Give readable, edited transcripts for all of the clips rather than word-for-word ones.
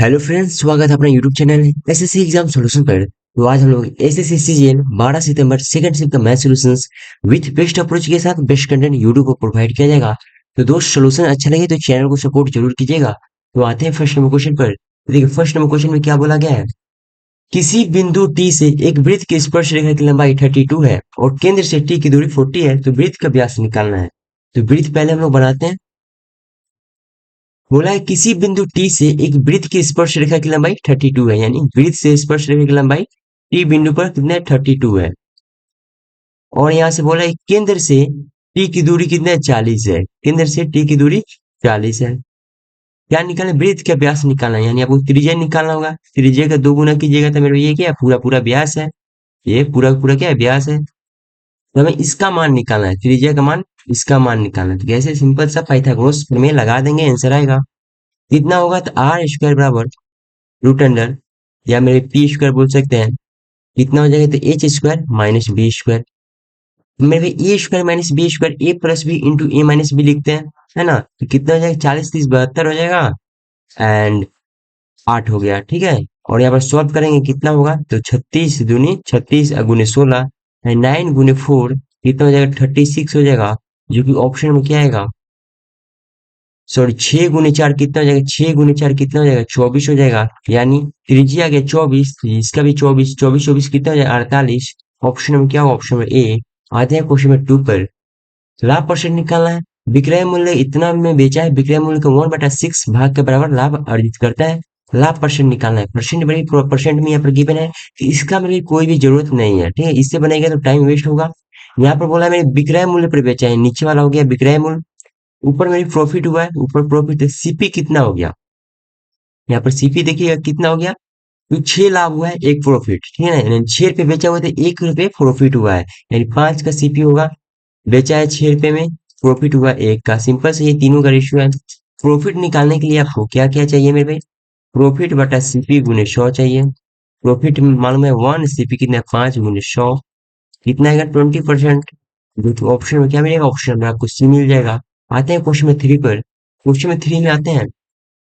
Hello friends, स्वागत है अपना YouTube channel SSC exam solution पर। तो आज हम लोग एसएससी सीजीएल 12 सितंबर सेकंड शिफ्ट का math solutions with best approach के साथ बेस्ट कंटेंट यूट्यूब पर प्रोवाइड किया जाएगा। तो दोस्त, सॉल्यूशन अच्छा लगे तो चैनल को सपोर्ट जरूर कीजिएगा। तो आते हैं फर्स्ट नंबर क्वेश्चन पर। तो देखिए, फर्स्ट नंबर क्वेश्चन में क्या बोला गया है। किसी बिंदु टी से एक वृत्त की स्पर्श रेखा की लंबाई 32 है और केंद्र से टी की दूरी 40 है, तो वृत्त का व्यास निकालना है। तो वृत्त पहले हम लोग बनाते हैं। बोला है किसी बिंदु टी से एक वृत्त की स्पर्श रेखा की लंबाई 32 है, यानी वृत्त से स्पर्श रेखा की लंबाई टी बिंदु पर कितना है, 32 है। और यहाँ से बोला है केंद्र से टी की दूरी कितना है, 40 है। केंद्र से टी की दूरी 40 है। क्या निकालना है, वृत्त का व्यास निकालना है, यानी आपको त्रिज्या निकालना होगा। त्रिज्या का दो गुना कीजिएगा तो मेरे ये क्या है, पूरा पूरा व्यास है। ये पूरा पूरा क्या है, व्यास है। तो हमें इसका मान निकालना है, त्रिज्या का मान, इसका मान निकालना है। तो कैसे, सिंपल सा पाइथागोरस प्रमेय लगा देंगे, आंसर आएगा। कितना होगा, तो आर स्क्वायर बराबर रूट अंडर, या मेरे पी स्क्वायर बोल सकते हैं। कितना हो जाएगा, तो H square minus B square. मेरे A square minus B square, A plus B into A minus B लिखते हैं, है ना। तो कितना हो जाएगा, 40 30 72 हो जाएगा। एंड 8 हो गया, ठीक है। और यहाँ पर सॉल्व करेंगे, कितना होगा, तो 36 दूनी 36 गुने 16 9 गुने 4 कितना हो जाएगा, 36 हो जाएगा। जो कि ऑप्शन में क्या आएगा, सॉरी 6 गुने 4 कितना हो जाएगा, 6 गुने 4 कितना हो जाएगा, 24 हो जाएगा। यानी त्रिज्या आ गया 24, इसका भी 24, 24 24 कितना हो जाएगा, 48। ऑप्शन में क्या होगा, ऑप्शन में ए। आते हैं क्वेश्चन में 2 पर। लाभ परसेंट निकालना है। विक्रय मूल्य इतना में बेचा है, विक्रय मूल्य का 1/6 भाग के बराबर लाभ अर्जित करता है। लाभ परसेंट निकालना है। परसेंट बड़ी परसेंट में यहाँ पर गिवन है कि इसका मेरे कोई भी जरूरत नहीं है, ठीक है। इससे बनेगा तो टाइम वेस्ट होगा। यहाँ पर बोला है मेरे विक्रय मूल्य पर बेचा है, नीचे वाला हो गया विक्रय मूल्य। ऊपर मेरी प्रॉफिट हुआ है, ऊपर प्रॉफिट है। सीपी कितना हो गया, यहाँ पर सीपी देखिएगा कितना हो गया, तो 6 लाभ हुआ है, एक प्रॉफिट, ठीक है ना। 6 रुपए बेचा हुआ है तो 1 रुपए प्रॉफिट हुआ है, यानी 5 का सीपी होगा। बेचा है 6 रुपए में, प्रॉफिट हुआ 1 का। सिंपल से ये तीनों का रेशियो है। प्रॉफिट निकालने के लिए आपको क्या क्या चाहिए मेरे भाई, प्रॉफिट बटा सीपी गुने 100 चाहिए। प्रॉफिट मालूम है 1, सीपी कितना है 5 गुने 100 कितना आएगा, 20%। जो कि ऑप्शन में क्या मिलेगा, ऑप्शन में आपको सी मिल जाएगा। आते हैं क्वेश्चन में 3 पर। क्वेश्चन में 3 में आते हैं।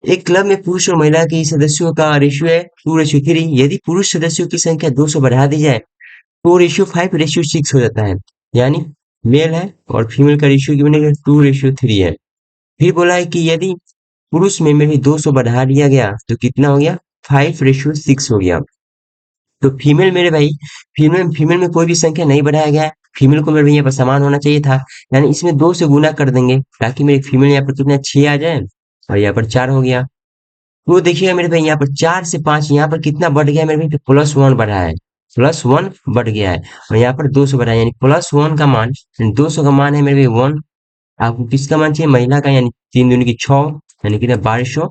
एक क्लब में पुरुष और महिला की सदस्यों का रेशियो है 2:3। यदि पुरुष सदस्यों की संख्या 2 से बढ़ा दी जाए तो रेशियो 5:6 हो जाता है। यानी मेल है और फीमेल का रेशियो गिवन है 2:3 है। फिर बोला है कि यदि पुरुष में भी 200 बढ़ा दिया गया तो कितना हो गया, 5:6 हो गया। तो फीमेल मेरे भाई, फीमेल फीमेल में कोई भी संख्या नहीं बढ़ाया गया है। फीमेल को मेरे भाई यहाँ पर समान होना चाहिए था, यानी इसमें 2 से गुना कर देंगे ताकि मेरे फीमेल यहाँ पर कितना 6 आ जाए और यहाँ पर 4 हो गया। तो देखिएगा मेरे भाई, यहाँ पर 4 से 5 यहाँ पर कितना बढ़ गया मेरे भाई, तो +1 बढ़ा है, +1 बढ़ गया है। और यहाँ पर 200 बढ़ा है, यानी +1 का मान, 200 का मान है मेरे भाई 1। आपको किसका मान चाहिए, महिला का, यानी 3 दूनी की 6, यानी कितना 1200।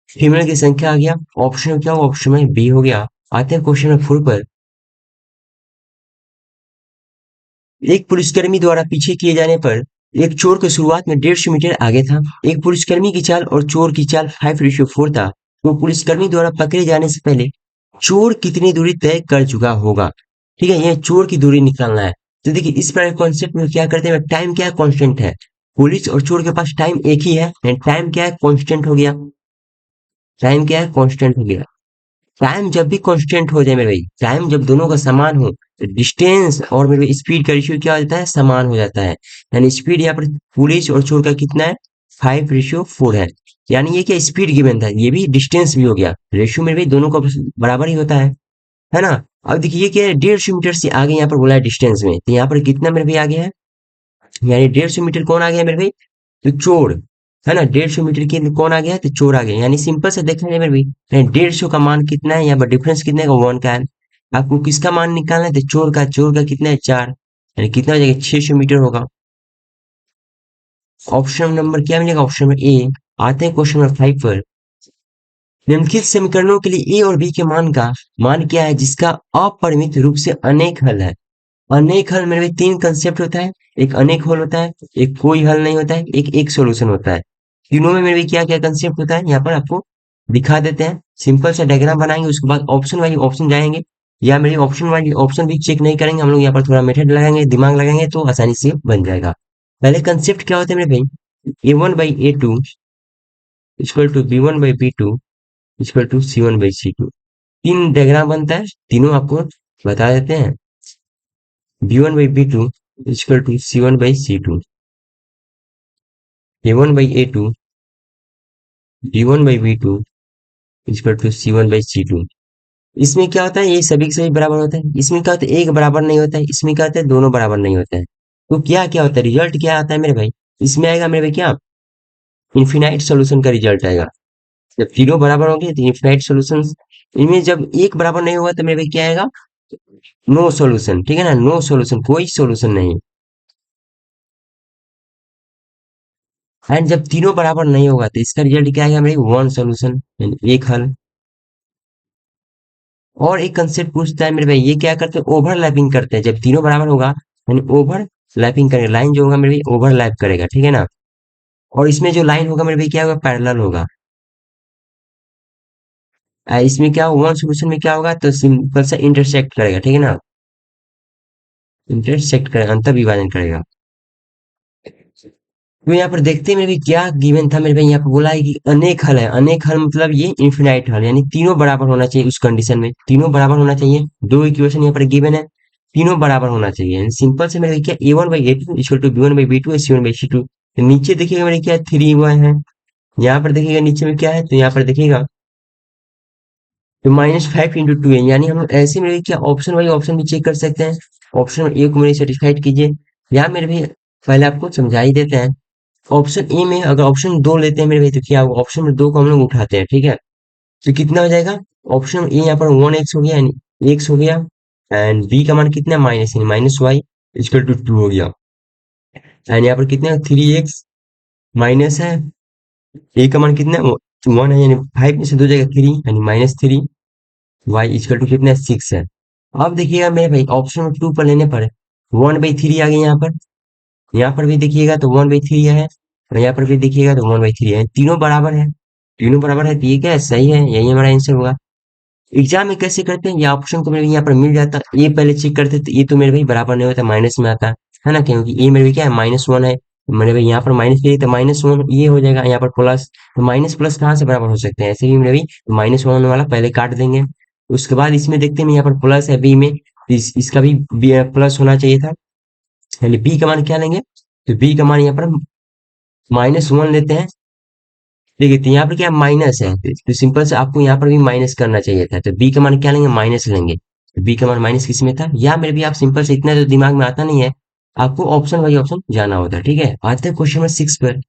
फीमेल की संख्या आ गया। ऑप्शन में क्या होगा, ऑप्शन में बी हो गया। आते हैं क्वेश्चन नंबर 4 पर। एक पुलिसकर्मी द्वारा पीछे किए जाने पर एक चोर को शुरुआत में 150 मीटर आगे था। एक पुलिसकर्मी की चाल और चोर की चाल 5:4 था। तो पुलिसकर्मी द्वारा पकड़े जाने से पहले चोर कितनी दूरी तय कर चुका होगा, ठीक है। ये चोर की दूरी निकालना है। तो देखिए, इस प्रकार कॉन्सेप्ट में क्या करते हैं, टाइम क्या है, कांस्टेंट है। पुलिस और चोर के पास टाइम एक ही है, टाइम क्या है, कांस्टेंट हो गया। टाइम क्या है, कांस्टेंट हो गया। टाइम जब भी कांस्टेंट हो जाए मेरे भाई, टाइम जब दोनों का समान हो, तो डिस्टेंस और मेरे भाई स्पीड का रेशियो क्या हो जाता है, समान हो जाता है। यानी स्पीड यहाँ पर पुलिस और चोर का कितना है, 5:4 है। यानी ये क्या, स्पीड गिवन था, ये भी डिस्टेंस भी हो गया। रेशियो मेरे भाई दोनों का बराबर ही होता है ना। अब देखिए ये क्या है, 150 मीटर से आगे यहाँ पर बोला है डिस्टेंस में, तो यहाँ पर कितना मेरे भाई आ गया है, यानी 150 मीटर कौन आ गया मेरे भाई, तो चोर, है ना। 150 मीटर की कौन आ गया, तो चोर आ गया। यानी सिंपल से देखा जाए मेरे भाई, 150 का मान कितना है, यहाँ पर डिफरेंस कितने का, 1 का है। आपको किसका मान निकालना है, तो चोर का कितना है, 4, यानी कितना हो जाएगा, 600 मीटर होगा। ऑप्शन नंबर क्या मिलेगा, ऑप्शन नंबर ए। आते हैं क्वेश्चन नंबर 5 पर। निम्नलिखित समीकरणों के लिए ए और बी के मान का मान क्या है जिसका अपरिमित रूप से अनेक हल है। अनेक हल मेरे भाई 3 कंसेप्ट होता है। एक अनेक हल होता है, एक कोई हल नहीं होता है, एक एक सॉल्यूशन होता है। तीनों में मेरे भाई क्या क्या कंसेप्ट होता है, यहाँ पर आपको दिखा देते हैं। सिंपल सा डायग्राम बनाएंगे, उसके बाद ऑप्शन वाइज ऑप्शन जाएंगे, या मेरी ऑप्शन वाइज ऑप्शन भी चेक नहीं करेंगे हम लोग, यहाँ पर थोड़ा मेथड लगाएंगे, दिमाग लगाएंगे तो आसानी से बन जाएगा। पहले कंसेप्ट क्या होता है मेरे भाई, A1/A2 equal to B1/B2 equal to C1/C2। तीन डायग्राम बनता है, तीनों आपको बता देते हैं। B1/B2 equal to C1/C2, A1/A2, B1/B2 equal to C1/C2। इसमें क्या होता है, ये सभी के सभी बराबर होता है। इसमें क्या होता है, एक बराबर नहीं होता है। इसमें क्या होता है, दोनों बराबर नहीं होते हैं। तो क्या क्या होता है, रिजल्ट क्या आता है मेरे भाई, इसमें आएगा मेरे भाई क्या, इन्फिनाइट सॉल्यूशन का रिजल्ट आएगा। जब तीनों बराबर होंगे तो इन्फिनाइट सॉल्यूशन। इनमें जब एक बराबर नहीं होगा तो मेरे भाई क्या आएगा, नो सॉल्यूशन। ठीक है ना, नो सॉल्यूशन, कोई सॉल्यूशन नहीं। एंड जब तीनों बराबर नहीं होगा तो इसका रिजल्ट क्या आएगा मेरे, वन सॉल्यूशन, यानी एक हल। और एक कंसेप्ट पूछता है मेरे भाई, ये क्या करते हैं, ओवरलैपिंग करते हैं। जब तीनों बराबर होगा यानी ओवरलैपिंग करेगा, लाइन जो होगा मेरे भाई ओवरलैप करेगा। ठीक है ना, और इसमें जो लाइन होगा मेरे भाई क्या होगा, पैरेलल होगा। इसमें क्या होगा, वन सॉल्यूशन में क्या होगा, तो सिंपल सा इंटरसेक्ट करेगा। ठीक है ना, इंटरसेक्ट करेगा, अंतर विभाजन करेगा। तो यहाँ पर देखते हैं मेरे भाई क्या गिवन था मेरे भाई, यहाँ पर बोला है कि अनेक हल है। अनेक हल मतलब ये इन्फिनाइट हल, यानी तीनों बराबर होना चाहिए। उस कंडीशन में तीनों बराबर होना चाहिए। दो इक्वेशन यहाँ पर गिवन है, तीनों बराबर होना चाहिए। सिंपल से मेरे भाई क्या, A1/A2 equal to B1/B2 C1/C2। तो नीचे देखिएगा मेरे क्या, 3 हुआ है। यहाँ पर देखिएगा नीचे में क्या है, तो यहाँ पर देखिएगा तो -5 × 2 है। यानी हम ऐसे मेरे क्या, ऑप्शन वाइज ऑप्शन भी चेक कर सकते हैं। ऑप्शन ए को मेरे सेटिस्फाइड कीजिए, या मेरे भाई पहले आपको समझा ही देते हैं। ऑप्शन ए में अगर ऑप्शन दो लेते हैं मेरे भाई, तो क्या होगा, ऑप्शन में दो को हम लोग उठाते हैं। ठीक है, तो कितना हो जाएगा, ऑप्शन ए यहाँ पर 1x हो गया, यानी x हो गया। एंड बी का मान कितना, माइनस, यानी -y इक्वल टू 2 हो गया। एंड यहाँ पर कितना, 3x माइनस है, ए का मान कितना, 1 है, यानी 5 में से दो जाएगा 3, यानी -3, y इक्वल टू कितना, 6 है। अब देखिएगा मेरे भाई ऑप्शन में 2 पर लेने पर 1/3 आ गया यहाँ पर। यहाँ पर भी देखिएगा तो 1/3 है, और यहाँ पर भी देखिएगा तो 1/3 है। तीनों बराबर है, तीनों बराबर है, तो ये क्या है, सही है, यही हमारा आंसर होगा। एग्जाम में कैसे करते हैं, ये ऑप्शन को मेरे यहाँ पर मिल जाता, ये पहले चेक करते तो ये तो मेरे भाई बराबर नहीं होता, माइनस में आता है ना, क्योंकि ये मेरे भाई क्या है, -1 है। मेरे भाई यहाँ पर माइनस है तो -1 ये हो जाएगा, यहाँ पर प्लस, तो माइनस प्लस कहाँ से बराबर हो सकते हैं, ऐसे भी मेरे भाई -1 वाला पहले काट देंगे। उसके बाद इसमें देखते हैं, यहाँ पर प्लस है बी में, तो इसका भी प्लस होना चाहिए था। यानी बी का मान क्या लेंगे, तो बी का मान यहाँ पर -1 लेते हैं। ठीक है, तो यहाँ पर क्या माइनस है, तो सिंपल से आपको यहाँ पर भी माइनस करना चाहिए था। तो बी का मान क्या लेंगे, माइनस लेंगे। तो बी का मान माइनस किस में था, या मेरे भी आप सिंपल से, इतना तो दिमाग में आता नहीं है, आपको ऑप्शन बाई ऑप्शन जाना होता है। ठीक है, आते हैं क्वेश्चन नंबर 6 पर।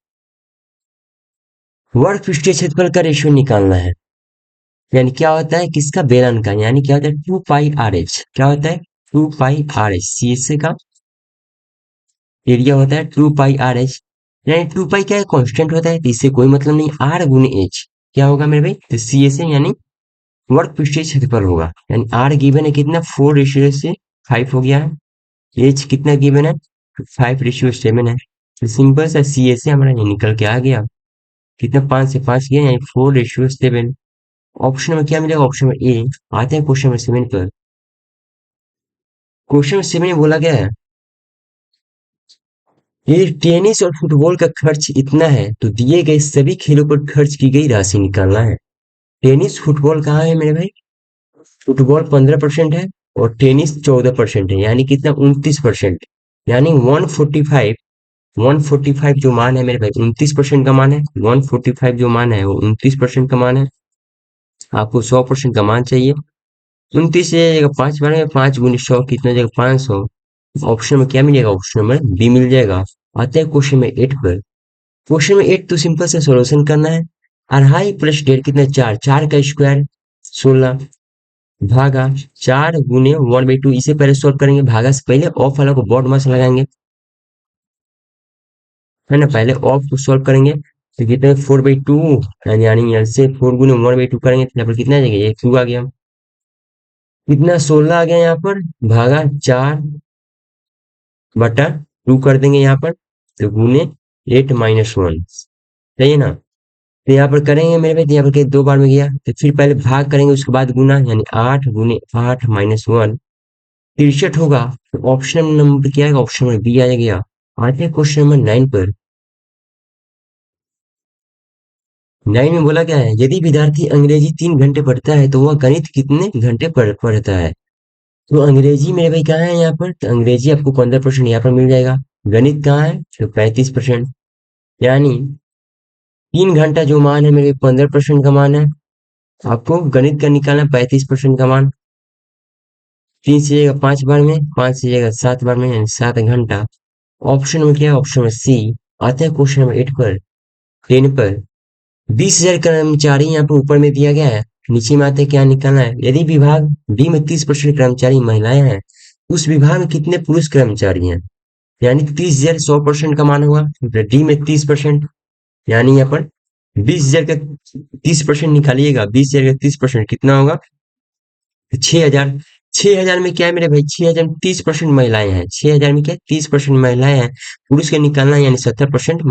वर्ग पृष्ठीय क्षेत्रफल का रेशियो निकालना है। यानी क्या होता है, किसका, बेलन का। यानी क्या होता है, 2πRH। क्या होता है, 2πRH सी एस का एरिया होता है 2πRH। यानी 2π क्या है, कांस्टेंट होता है, तो इससे कोई मतलब नहीं। R गुने H क्या होगा मेरे भाई, तो सी एस यानी वर्ग पृष्ठीय क्षेत्रफल होगा। यानी R गिवन है कितना, 4:5 हो गया है। H कितना गिवन है, 5:7 है। तो सिंपल सा सी एस हमारा ये निकल के आ गया, कितना, 5 से 5 गया, यानी 4:7। ऑप्शन में क्या मिलेगा, ऑप्शन में ए। आते हैं क्वेश्चन नंबर 7 पर। क्वेश्चन नंबर 7 में बोला गया है, ये टेनिस और फुटबॉल का खर्च इतना है, तो दिए गए सभी खेलों पर खर्च की गई राशि निकालना है। टेनिस फुटबॉल कहाँ है मेरे भाई, फुटबॉल 15% है, और टेनिस 14% है, यानी कितना, 29%। यानी 145 जो मान है मेरे भाई, 29% का मान है। 145 जो मान है वो 29% का मान है। आपको 100% का मान चाहिए। 29 से जाएगा 5 बनेगा, 5 × 100 कितना हो जाएगा, 500। ऑप्शन में क्या मिलेगा, ऑप्शन में बी मिल जाएगा। आते हैं क्वेश्चन में 8 पर। क्वेश्चन में 8 तो सिंपल से सॉल्यूशन करना है। 2.5 + 1.5 कितना, 4, 4 का स्क्वायर 16 भागा 4 गुने 1/2। इसे पहले सॉल्व करेंगे, भागा से पहले ऑफ वाला को बॉड मास लगाएंगे, है ना, पहले ऑफ को सॉल्व करेंगे। तो कितने, 4/2, यानी यहाँ से 4 गुने 1/2 करेंगे, तो यहाँ पर कितना आ जाएगा, ये 2 आ गया। कितना, 16 आ गया यहाँ पर, भागा 4/2 कर देंगे यहाँ पर, तो गुने 8 - 1, सही है ना। तो यहाँ पर करेंगे मेरे भाई, तो यहाँ पर दो बार में गया, तो फिर पहले भाग करेंगे, उसके बाद गुना, यानी 8 गुने 8 - 1 63 होगा। तो ऑप्शन नंबर क्या है, ऑप्शन नंबर बी आ गया। आते हैं क्वेश्चन नंबर 9 पर। 9 में बोला क्या है, यदि विद्यार्थी अंग्रेजी 3 घंटे पढ़ता है तो वह गणित कितने घंटे पढ़ता है। तो अंग्रेजी मेरे भाई कहाँ है यहाँ पर, तो अंग्रेजी आपको 15% यहाँ पर मिल जाएगा। गणित कहाँ है, तो 35%। यानी 3 घंटा जो मान है मेरे 15% का मान है, आपको गणित का निकालना 35% का मान। 3 से जाएगा 5 बार में, 5 से जाएगा 7 बार में, यानी 7 घंटा। ऑप्शन में क्या है, ऑप्शन में सी। आते हैं क्वेश्चन नंबर 8 पर, 10 पर। 20,000 कर्मचारी यहाँ पर ऊपर में दिया गया है, नीचे में आते हैं क्या निकालना है। यदि विभाग डी में 30% कर्मचारी महिलाएं हैं, उस विभाग में कितने पुरुष कर्मचारी हैं। यानी 30,000 100% का मान होगा, डी में 30%। यानी यहाँ पर 20,000 का 30% निकालिएगा, 20,000 का 30% कितना होगा, 6,000। 6,000 में क्या है मेरे भाई, 6,000 में 30% महिलाएं हैं, 6,000 में क्या 30% महिलाएं हैं। पुरुष का निकालना यानी 70%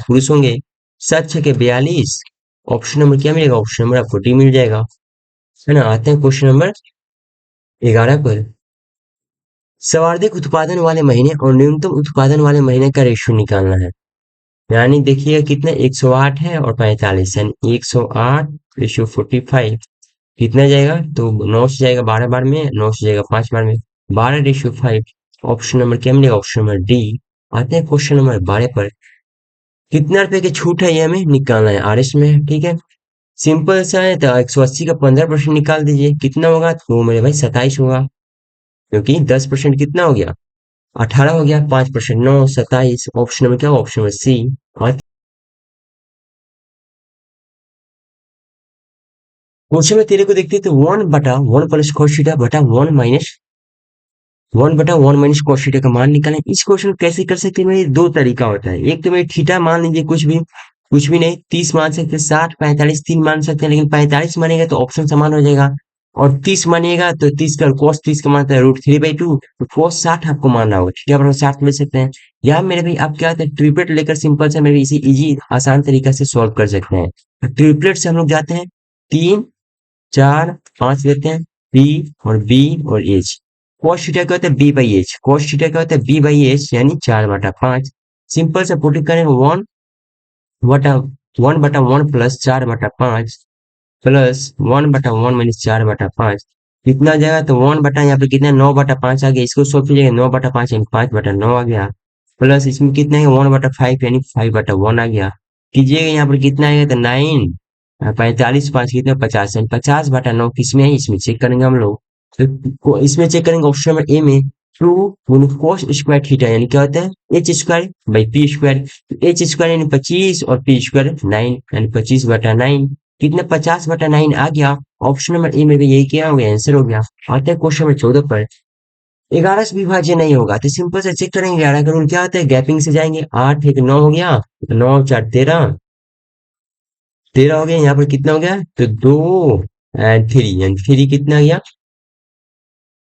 पुरुष होंगे। 7 6 के 42। ऑप्शन नंबर क्या मिलेगा, ऑप्शन नंबर आपको डी मिल जाएगा, है ना। आते हैं क्वेश्चन नंबर 11 पर। सर्वाधिक उत्पादन वाले महीने और न्यूनतम उत्पादन वाले महीने का रेशियो निकालना है। यानी देखिएगा कितने, 108 है और 45, यानी 108 रेशियो 45 कितना जाएगा, तो 9 से जाएगा 12 बार में, 9 से जाएगा 5 बार में, 12:5। ऑप्शन नंबर क्या मिलेगा, ऑप्शन नंबर डी। आते हैं क्वेश्चन नंबर 12 पर। कितना रुपए की छूट है ये हमें निकालना है, आरएस में है, ठीक है। सिंपल सा है, तो 180 का 15% निकाल दीजिए, कितना होगा, तो मेरे भाई 27 होगा। क्योंकि 10% कितना हो गया, 18 हो गया, 5% 9, 27। ऑप्शन नंबर क्या, ऑप्शन नंबर सी। और क्वेश्चन में तेरे को देखते हैं, तो 1/1 प्लस cos थीटा बटा 1/1 माइनस cos थीटा का मान निकालें। इस क्वेश्चन को कैसे कर सकते हैं मेरे, दो तरीका होता है। एक तो मेरे थीटा मान लीजिए, कुछ भी नहीं, 30 मान सकते हैं, 60 45 3 मान सकते हैं, लेकिन 45 मानेगा तो ऑप्शन समान हो जाएगा। और 30 मानिएगा तो 30 का cos 30 का मान √3/2, तो cos 60 आपको मानना होगा, थीटा बराबर 60 ले सकते हैं। यहाँ मेरे भाई आप क्या होता है, ट्रिपलेट लेकर सिंपल से मेरे इसे इजी आसान तरीका से सॉल्व कर सकते हैं। तो ट्रिपलेट से हम लोग जाते हैं, 3 4 5 लेते हैं, बी और बी और एच। cos थीटा क्या होता है, B by H. cos theta क्या होता है, बी बाई एच, यानी 4/5। सिंपल से पुट करेंगे, 1/1 प्लस 4/5 प्लस 1/1 माइनस 4/5 कितना आ जाएगा, तो 1 बटा यहाँ पे कितना 9/5 आ गया, इसको सोच लीजिएगा 9/5 यानी 5/9 आ गया। प्लस इसमें कितना है 1/5 यानी 5/1 आ गया। कीजिएगा यहाँ पर कितना आएगा, तो 9 45 5 कितना 50, यानी 50/9 किसमें है, इसमें चेक करेंगे हम लोग। तो इसमें चेक करेंगे ऑप्शन नंबर ए में, 2 गुना cos स्क्वायर थीटा, यानी क्या होता है H square by P square. H square यानी 25 और पी स्क्वायर 9, यानी 25/9 कितना 50/9 आ गया। ऑप्शन नंबर ए में भी यही क्या हो गया, आंसर हो गया। आते हैं क्वेश्चन नंबर 14 पर। 11 से विभाज्य नहीं होगा, तो सिंपल से चेक करेंगे 11 का रूल क्या होता है, गैपिंग से जाएंगे। 8 1 9 हो गया, 9 4 13, 13 हो गया। यहाँ पर कितना हो गया, तो 2 एंड 3, यानी 3 कितना गया,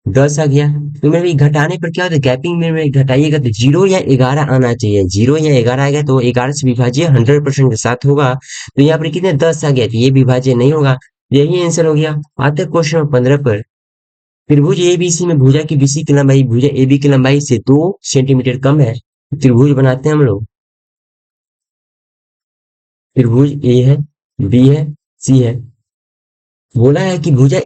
10 आ गया। तो मेरे भाई घटाने पर क्या होता है, गैपिंग में घटाइएगा तो 0 या 11 आना चाहिए, 0 या 11 आ गया तो 11 से विभाज्य 100% के साथ होगा। तो यहाँ पर कितने 10 आ गया, तो ये विभाज्य नहीं होगा, यही आंसर हो गया। आते क्वेश्चन नंबर 15 पर। त्रिभुज एबीसी में भुजा की बीसी की लंबाई भुजा एबी की लंबाई से 2 सेंटीमीटर कम है। त्रिभुज बनाते हैं हम लोग। त्रिभुज ए है, बी है, सी है। बोला है कि भुजा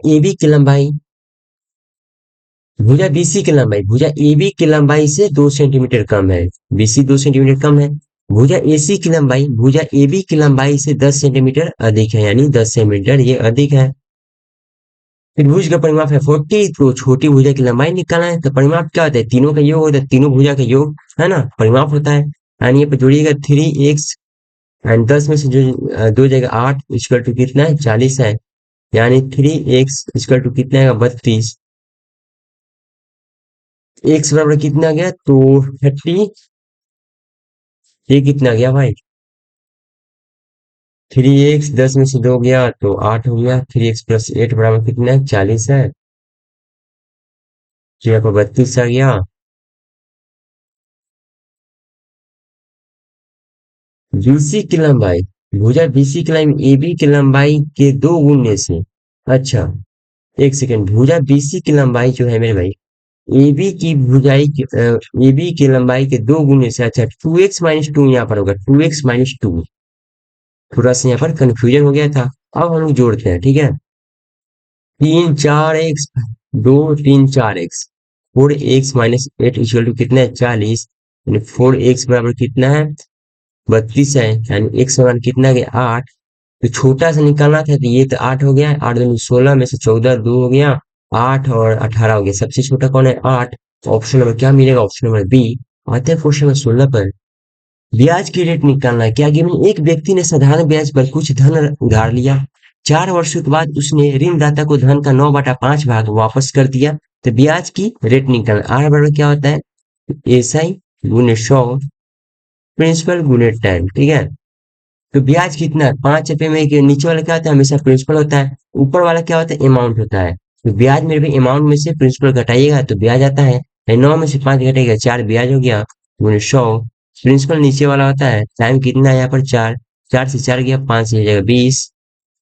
बीसी की लंबाई भुजा एबी की लंबाई से 2 सेंटीमीटर कम है। बीसी 2 सेंटीमीटर कम है। भुजा एसी की लंबाई भुजा एबी की लंबाई से 10 सेंटीमीटर अधिक है, यानी 10 सेंटीमीटर ये अधिक है। त्रिभुज का परिमाप है 40, तो छोटी भुजा की लंबाई निकालना है। तो परिमाप क्या होता है, तीनों का योग होता है, तीनों भुजा का योग, है ना, परिमाप होता है। यानी ये पे जोड़िएगा 3x, एंड 10 में से जो 2 जाएगा 8 इक्वल टू कितना है 40 है। यानी 3x इक्वल टू कितना है 32। x बराबर कितना गया, तो 30। ये कितना गया भाई, 3x 10 में से 2 गया तो 8 हो गया। 3x प्लस 8 बराबर कितना है 40 है। तो यहाँ पर 32 आ गया। बीसी की लंबाई भुजा बीसी की लंबाई एबी की लंबाई के 2 गुने से। अच्छा, एक सेकंड, भुजा बीसी की लंबाई जो है मेरे भाई एबी की लंबाई के 2 गुने से। अच्छा, 2x माइनस 2 यहाँ पर होगा, 2x माइनस 2। थोड़ा सा यहाँ पर कंफ्यूजन हो गया था। अब हम लोग जोड़ते हैं, ठीक है। 3 4 x, 2 3 4 x, 4x minus 8 equal to कितना है 40, यानी 4x बराबर कितना है 32 है, यानी x बराबर कितना गया 8। तो छोटा सा निकालना था, तो ये तो 8 हो गया, 8 दूनी 16 में से 14 2 हो गया, 8 और 18 हो गया, सबसे छोटा कौन है 8। ऑप्शन नंबर क्या मिलेगा, ऑप्शन नंबर बी। आते हैं क्वेश्चन नंबर 16 पर। ब्याज की रेट निकालना है। क्या गिवन, एक व्यक्ति ने साधारण ब्याज पर कुछ धन उधार लिया, 4 वर्षों के बाद उसने ऋणदाता को धन का 9/5 भाग वापस कर दिया। तो ब्याज की रेट निकालना, आर बराबर क्या होता है एसआई गुने 100 प्रिंसिपल गुने 10, ठीक है। तो ब्याज कितना है 5 रुपए में, नीचे वाला क्या होता है हमेशा प्रिंसिपल होता है, ऊपर वाला क्या होता है अमाउंट होता है। तो ब्याज में भी अमाउंट में से प्रिंसिपल घटाइएगा तो ब्याज आता है, 9 में से 5 घटेगा 4 ब्याज हो गया गुने 100। प्रिंसिपल नीचे वाला होता है, टाइम कितना है यहाँ पर 4, 4 से 4 गया 5 से जाएगा 20,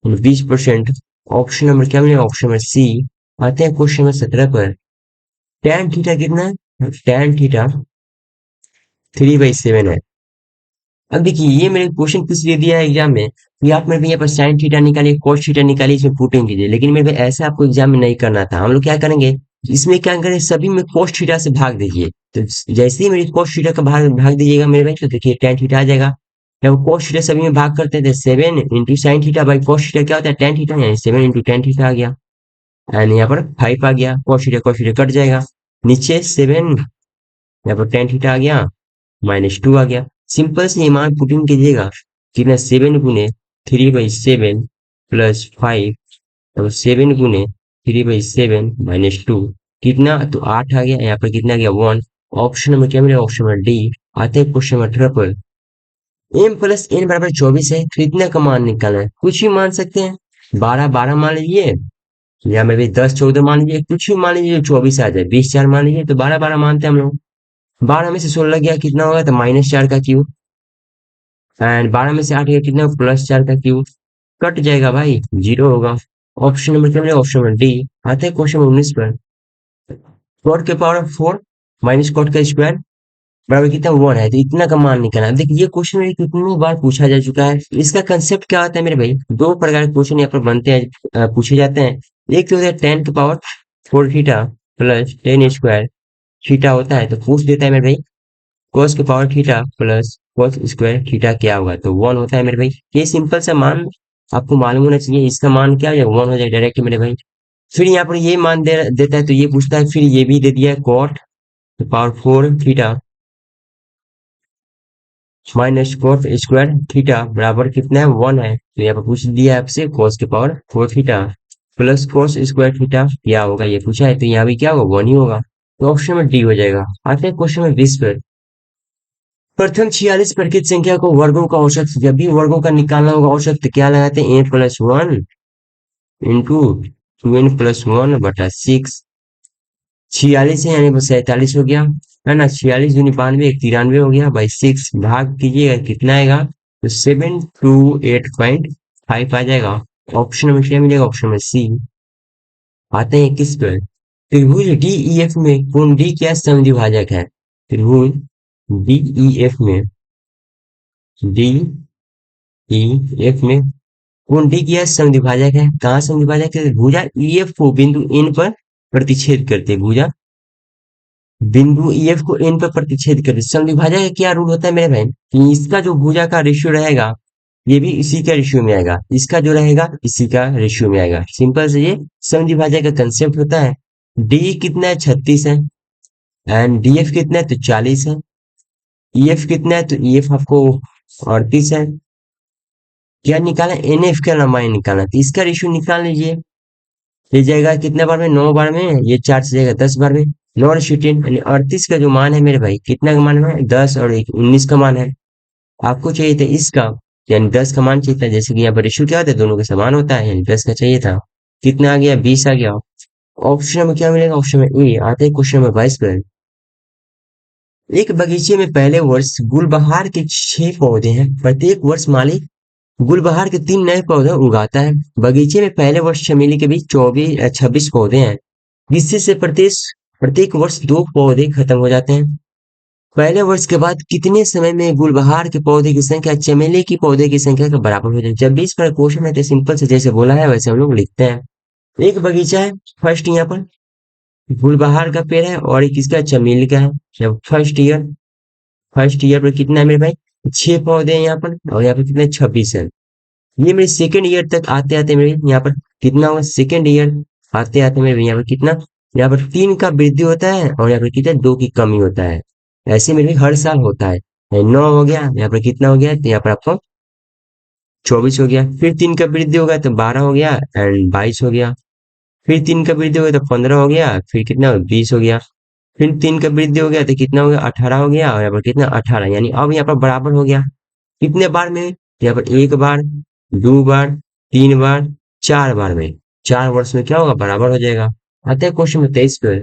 20%। ऑप्शन नंबर क्या मिलेगा, ऑप्शन नंबर सी। आते हैं क्वेश्चन नंबर 17 पर। tan थीटा कितना है, tan थीटा 3/7 है। अब देखिए ये मेरे क्वेश्चन किस लिए दिया है एग्जाम में कि आप मेरे को यहाँ पर साइन थीटा निकालिए cos थीटा निकालिए इसमें पुटिंग कीजिए, लेकिन मेरे को ऐसा आपको एग्जाम में नहीं करना था। हम लोग क्या करेंगे, इसमें क्या करें सभी में cos थीटा से भाग दीजिए। तो जैसे ही मेरी cos थीटा का भाग भाग दीजिएगा मेरे भाई, तो देखिए tan थीटा आ जाएगा। जब cos थीटा सभी में भाग करते थे 7 into sine theta by cos theta क्या होता है tan थीटा, यानी 7 इंटू tan थीटा आ गया, एंड यहाँ पर 5 आ गया, cos थीटा कट जाएगा, नीचे 7, यहाँ पर tan थीटा आ गया, -2 आ गया। सिंपल से मान पुटिंग कीजिएगा, कितना 7 गुने 3/7 प्लस 5, और 7 गुने 3/7 -2 कितना, तो 8 आ गया, यहाँ पर कितना आ गया 1। ऑप्शन नंबर क्या मिलेगा, ऑप्शन नंबर डी। आते हैं क्वेश्चन नंबर 18 पर। m प्लस n बराबर 24 है, तो इतना का मान निकालना है। कुछ भी मान सकते हैं, 12 12 मान लीजिए, या मैं भी 10 14 मान लीजिए, कुछ भी मान लीजिए, 24 आ जाए, 20 4 मान लीजिए, तो 12 12 मानते हैं हम लोग। 12 में से 16 गया कितना होगा, तो -4 का क्यूब, एंड 12 में से 8 गया कितना, +4 का क्यूब, कट जाएगा भाई, 0 होगा। ऑप्शन नंबर क्या मिलेगा, ऑप्शन नंबर डी। आते हैं क्वेश्चन नंबर 19 पर। कॉट के पावर 4 माइनस कॉट का स्क्वायर बराबर कितना 1 है, तो इतना का मान निकालना है। देखिए ये क्वेश्चन मेरे कितनी बार पूछा जा चुका है। इसका कंसेप्ट क्या होता है मेरे भाई, दो प्रकार के क्वेश्चन यहाँ पर बनते हैं, पूछे जाते हैं। एक तो होता है 10 के power 4 theta plus 10 square theta होता है, तो पूछ देता है मेरे भाई cos के power theta plus cos square theta क्या होगा, तो 1 होता है मेरे भाई। ये सिंपल सा मान आपको मालूम होना चाहिए, इसका मान क्या है 1 हो जाएगा डायरेक्ट मेरे भाई। फिर यहाँ पर ये मान देता है, तो ये पूछता है, फिर ये भी दे दिया है cot power 4 theta minus cos square theta बराबर कितना है 1 है, तो यहाँ पर पूछ दिया है आपसे cos के power 4 theta plus cos square theta क्या होगा, ये पूछा है, तो यहाँ भी क्या होगा 1 ही होगा, तो ऑप्शन में डी हो जाएगा। आते हैं क्वेश्चन में 20 पर। प्रथम 46 परिचित संख्या को वर्गों का औसत, जब भी वर्गों का निकालना होगा औसत, तो क्या लगाते हैं a+1 इंटू 2n+1/6। 46 है यानी 47 हो गया, है ना, 46 दूनी 92 एक 93 हो गया बाई 6, भाग कीजिएगा कितना आएगा, तो 728.5 आ जाएगा। ऑप्शन में क्या मिलेगा, ऑप्शन में सी। आते हैं किस पर। त्रिभुज डीईएफ में कोण डी क्या समद्विभाजक है, त्रिभुज डीईएफ में, डी ई एफ में कोण डी क्या समद्विभाजक है, कहाँ समद्विभाजक है, भुजा ईएफ को बिंदु एन पर प्रतिच्छेद करते हैं, भुजा बिंदु ईएफ को एन पर प्रतिच्छेद करते। समद्विभाजक का क्या रूल होता है मेरे बहन, कि इसका जो भुजा का रेशियो रहेगा ये भी इसी का रेशियो में आएगा, इसका जो रहेगा इसी का रेशियो में आएगा। सिंपल से ये समद्विभाजक का कंसेप्ट होता है। डी कितना है 36 है, एंड डीएफ कितना है तो 40 है, ईएफ कितना है तो ईएफ आपको 38 है। क्या निकाला, एनएफ का लंबाई निकालना, तो इसका रेशियो निकाल लीजिए। ये जाएगा कितने बार में, 9 बार में, ये 4 से जाएगा 10 बार में, 9 यानी 38 का जो मान है मेरे भाई कितना का मान है 10 और 19 का मान है। आपको चाहिए था इसका, यानी 10 का मान चाहिए था, जैसे कि यहाँ पर रेशियो क्या होता है दोनों का समान होता है, यानी 10 का चाहिए था, कितना आ गया 20 आ गया। ऑप्शन में क्या मिलेगा, ऑप्शन में ए। आते हैं क्वेश्चन नंबर 22 पर। एक बगीचे में पहले वर्ष गुलबहार के 6 पौधे हैं, प्रत्येक वर्ष माली गुलबहार के 3 नए पौधे उगाता है। बगीचे में पहले वर्ष चमेली के भी 26 पौधे हैं, जिससे से प्रत्येक प्रत्येक वर्ष 2 पौधे खत्म हो जाते हैं। पहले वर्ष के बाद कितने समय में गुलबहार के पौधे की संख्या चमेली की पौधे की संख्या के बराबर हो जाए। जब भी इस पर क्वेश्चन है तो सिंपल से जैसे बोला है वैसे हम लोग लिखते हैं। एक बगीचा है, फर्स्ट यहाँ पर गुलबहार का पेड़ है और एक इसका चमेली का है। जब फर्स्ट ईयर पर कितना है मेरे भाई, 6 पौधे हैं यहाँ पर, और यहाँ पर कितने 26 है। ये मेरे सेकेंड ईयर तक आते आते मेरे यहाँ पर कितना हुआ, सेकेंड ईयर आते आते मेरे यहाँ पर कितना, यहाँ पर 3 का वृद्धि होता है और यहाँ पर कितना 2 की कमी होता है। ऐसे मेरे हर साल होता है। 9 हो गया, यहाँ पर कितना हो गया, तो यहाँ पर आपको 24 हो गया। फिर 3 का वृद्धि हो गया तो 12 हो गया एंड 22 हो गया। फिर 3 का वृद्धि हो गया तो 15 हो गया, फिर कितना 20 हो गया। फिर 3 का वृद्धि हो गया तो कितना हो गया, 18 हो गया, और यहाँ पर कितना 18, यानी अब यहाँ पर बराबर हो गया। कितने बार में, यहाँ पर 1 बार, 2 बार, 3 बार, 4 बार में, 4 वर्ष में क्या होगा, बराबर हो जाएगा। आते हैं क्वेश्चन में 23 पे।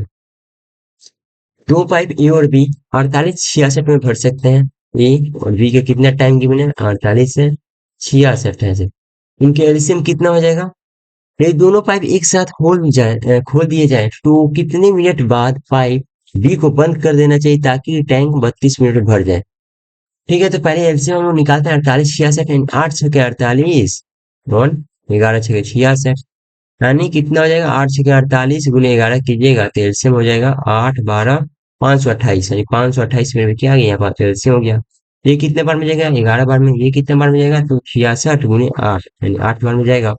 दो पाइप ए और बी 48-66 में भर सकते हैं। ए और बी के कितना टाइम गिवन है, 48 से 66 है। इनके एलसीएम कितना हो जाएगा। ये दोनों पाइप एक साथ खोल दिए जाए तो कितने मिनट बाद पाइप बी को बंद कर देना चाहिए ताकि टैंक 32 मिनट में भर जाए। ठीक है, तो पहले एलसीएम हम लोग निकालते हैं। 48 66 8 छके 48 और 11 छके 66, यानी कितना हो जाएगा, 8 छके 48 गुने 11 कीजिएगा तो एलसीएम हो जाएगा 8 12 528, यानी 528 मिनट में क्या आ गया, यहाँ पर एलसीएम हो गया। ये कितने बार में जाएगा, 11 बार में। ये कितने बार में जाएगा, तो 66 गुने 8, यानी 8 बार में जाएगा।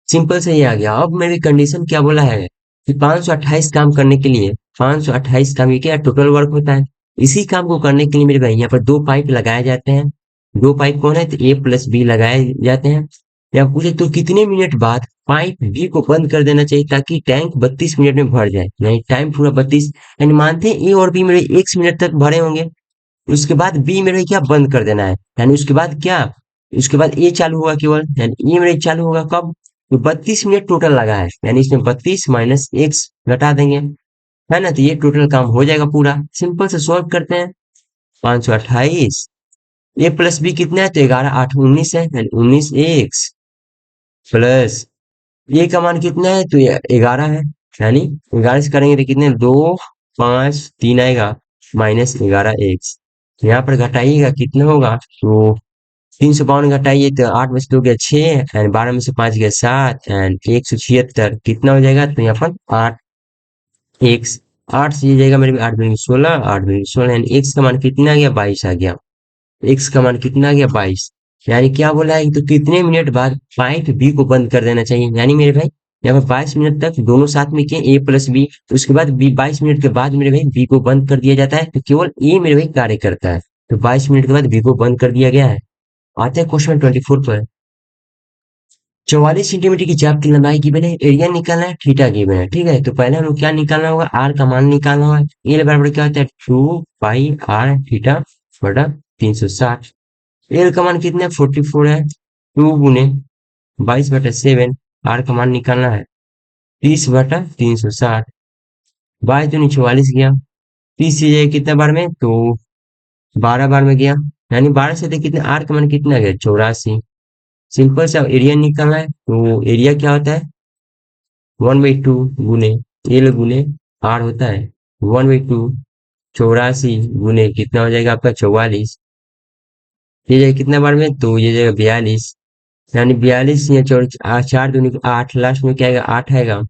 सिंपल से ये आ गया। अब मेरी कंडीशन क्या बोला है कि 528 काम करने के लिए, 528 काम ये क्या टोटल वर्क होता है। इसी काम को करने के लिए मेरे भाई यहाँ पर 2 पाइप लगाए जाते हैं। 2 पाइप कौन है, तो ए प्लस बी लगाए जाते हैं। या पूछे तो कितने मिनट बाद पाइप बी को बंद कर देना चाहिए ताकि टैंक 32 मिनट में भर जाए, यानी टाइम पूरा 32, यानी मानते हैं ए और बी मेरे 1 मिनट तक भरे होंगे। उसके बाद बी मेरे क्या बंद कर देना है, यानी उसके बाद क्या, उसके बाद ए चालू होगा केवल, यानी ए मेरे चालू होगा कब, तो 32 मिनट टोटल लगा है, यानी इसमें 32 माइनस एक्स घटा देंगे, है ना, तो ये टोटल काम हो जाएगा पूरा। सिंपल से सॉल्व करते हैं। 528 ए प्लस बी कितना है, तो 11 8 19 है, यानी 19 एक्स प्लस ए का मान कितना है, तो 11 है, यानी 11 से करेंगे तो कितने 2 5 3 आएगा, माइनस 11 एक्स। यहाँ पर घटाइएगा कितना होगा, तो 352 घटाइए तो 8 में से 2 गया 6 एंड 12 में से 5 गया 7 एंड 176 कितना हो जाएगा, तो यहाँ पर 8 एक्स, 8 से ये जाएगा मेरे 8 में 16, 8 में 16, यानी एक्स का मान कितना आ गया, 22 आ गया। एक्स का मान कितना आ गया, 22। यानी क्या बोला है, तो कितने मिनट बाद पाइप बी को बंद कर देना चाहिए, यानी मेरे भाई यहाँ पर 22 मिनट तक दोनों साथ में किए ए प्लस बी, तो उसके बाद बी 22 मिनट के बाद मेरे भाई बी को बंद कर दिया जाता है, तो केवल ए मेरे भाई कार्य करता है। तो 22 मिनट के बाद बी को बंद कर दिया गया है। आते हैं क्वेश्चन 24 पर। 44 सेंटीमीटर की चाप की लंबाई गिवन है, एरिया निकालना है, थीटा गिवन है। ठीक है, तो पहले हम लोग क्या निकालना होगा, आर का मान निकालना होगा। ए बराबर क्या होता है, 2 पाई आर थीटा बटा 360। एल का मान कितना है, 44 है, 2 गुने 22/7, आर का मान निकालना है 30/360, 22 दूनी 44 गया, 30 से जाए कितना बार में, तो 12 बार में गया, यानी 12 से कितने, आर का मान कितना गया, 84। सिंपल सा एरिया निकालना है, तो एरिया क्या होता है 1/2 गुने एल गुने आर होता है 1/2, 84 गुने कितना हो जाएगा आपका 44, ये जाएगा कितना बार में, तो ये जाएगा 42, यानी 42 या 4 दूनी 8, लास्ट में क्या आएगा 8 आएगा।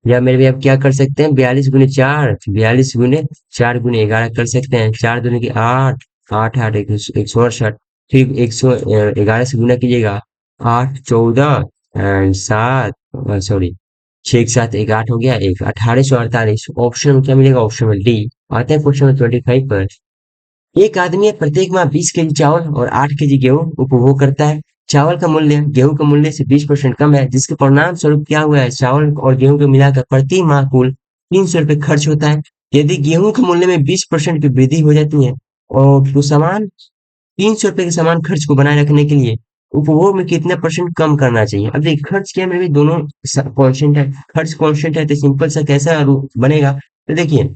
या मेरे भी आप क्या कर सकते हैं, 42 गुने 4, 42 गुने 4 गुने 11 कर सकते हैं। 4 दूनी की 8, 8 8 168, फिर 111 से गुना कीजिएगा, 8 14 एंड 7, सॉरी 6 एक 7 एक 8 हो गया, एक 1848। ऑप्शन में क्या मिलेगा, ऑप्शन में डी। आते हैं क्वेश्चन 25 पर। एक आदमी प्रत्येक माह 20 केजी चावल और 8 केजी गेहूं उपभोग करता है। चावल का मूल्य गेहूं के मूल्य से 20% कम है, जिसके परिणाम स्वरूप क्या हुआ है, चावल और गेहूं को मिलाकर प्रति माह कुल 300 रुपये खर्च होता है। यदि गेहूं के मूल्य में 20% की वृद्धि हो जाती है और तो समान 300 रुपये के समान खर्च को बनाए रखने के लिए उपभोग में कितना परसेंट कम करना चाहिए। अब देखिए खर्च क्या है, मेरे भी दोनों कॉन्स्टेंट है, खर्च कॉन्स्टेंट है तो सिंपल सा कैसा बनेगा, तो देखिए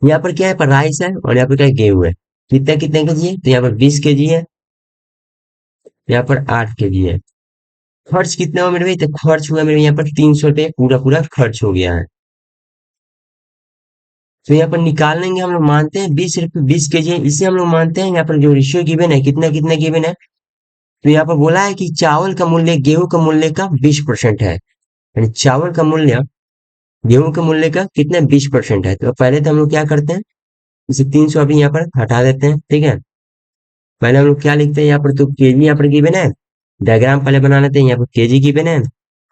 यहाँ पर क्या है, पर राइस है और यहाँ पर क्या है, गेहूं है। कितना कितने केजी है, तो यहाँ पर 20 केजी है, यहाँ पर 8 केजी है। खर्च कितना हुआ मेरे भाई, तो खर्च हुआ मेरे यहाँ पर 300 रुपये पूरा पूरा खर्च हो गया है। तो यहाँ पर निकाल लेंगे, हम लोग मानते हैं 20 केजी है, इसे हम लोग मानते हैं। यहाँ पर जो रेशियो गिवन है, कितना कितना गिवन है, तो यहाँ पर बोला है कि चावल का मूल्य गेहूं का मूल्य का 20% है, यानी चावल का मूल्य गेहूं के मूल्य का कितना 20% है। तो पहले तो हम लोग क्या करते हैं, इसे 300 अभी यहाँ पर हटा देते हैं, ठीक है। पहले हम लोग क्या लिखते हैं, यहाँ पर तो केजी यहाँ पर गिवन है, डायग्राम पहले बना लेते हैं। यहाँ पर केजी गिवन है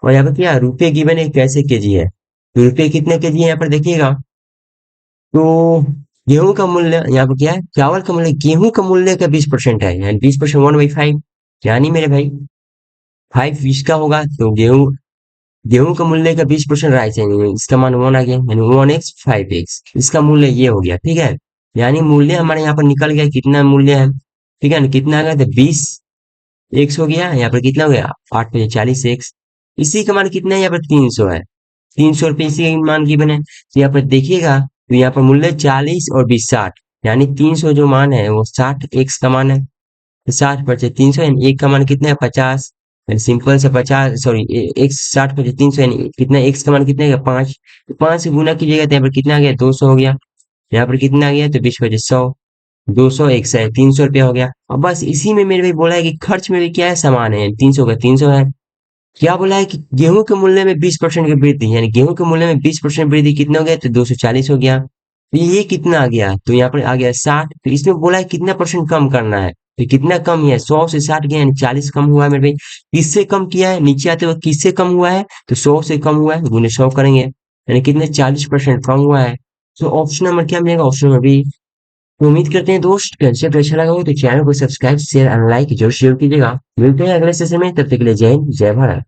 और यहाँ पर क्या रुपये गिवन है, कैसे केजी है, तो रुपये कितने केजी है यहाँ पर देखिएगा। तो गेहूं का मूल्य यहाँ पर क्या है, चावल का मूल्य गेहूं का मूल्य का 20% है, यानी 20% 1/5, यानी मेरे भाई 5 इसका होगा, तो गेहूं गेहूं का मूल्य का 20% राइस है, इसका मान 1 आ गया, यानी 1x 5x, इसका मूल्य ये हो गया, ठीक है। यानी मूल्य हमारे यहाँ पर निकल गया, कितना मूल्य है, ठीक है ना, कितना आ गया, तो 20 एक्स हो गया, यहाँ पर कितना हो गया 8 × 40 एक्स, इसी का मान कितना है, यहाँ पर 300 है, 300 रुपये इसी का मान की बने। तो यहाँ पर देखिएगा, तो यहाँ पर मूल्य 40 और 20 60, यानी 300 जो मान है वो 60 एक्स का मान है, तो 60/300 यानी एक का मान कितना है 50, यानी सिंपल से 50 सॉरी एक्स 60/300 यानी कितना, एक्स का मान कितना है 5, तो 5 से गुना कीजिएगा तो यहाँ पर कितना आ गया 200 हो गया, यहाँ पर कितना आ गया तो 20/100, 200 एक सौ 300 रुपया हो गया। अब बस इसी में मेरे भाई बोला है कि खर्च में भी क्या है समान है, 300 का 300 है। क्या बोला है कि गेहूं के मूल्य में 20% की वृद्धि, यानी गेहूं के मूल्य में 20% वृद्धि कितना हो गया, तो 240 हो गया। तो ये कितना आ गया, तो यहाँ पर आ गया 60। तो इसमें बोला है कितना परसेंट कम करना है, तो कितना कम है, 100 से 60 गया, यानी 40 कम हुआ है मेरे भाई। किससे कम किया है, नीचे आते हुए किससे कम हुआ है, तो 100 से कम हुआ है, गुने 100 करेंगे, यानी कितने 40% कम हुआ है। तो ऑप्शन नंबर क्या मिलेगा, ऑप्शन नंबर बी। तो उम्मीद करते हैं दोस्त कंसेप्ट अच्छा लगा हो तो चैनल को सब्सक्राइब शेयर एंड लाइक जरूर शेयर कीजिएगा। मिलते हैं अगले सेशन में, तब तक के लिए जय हिंद जय भारत।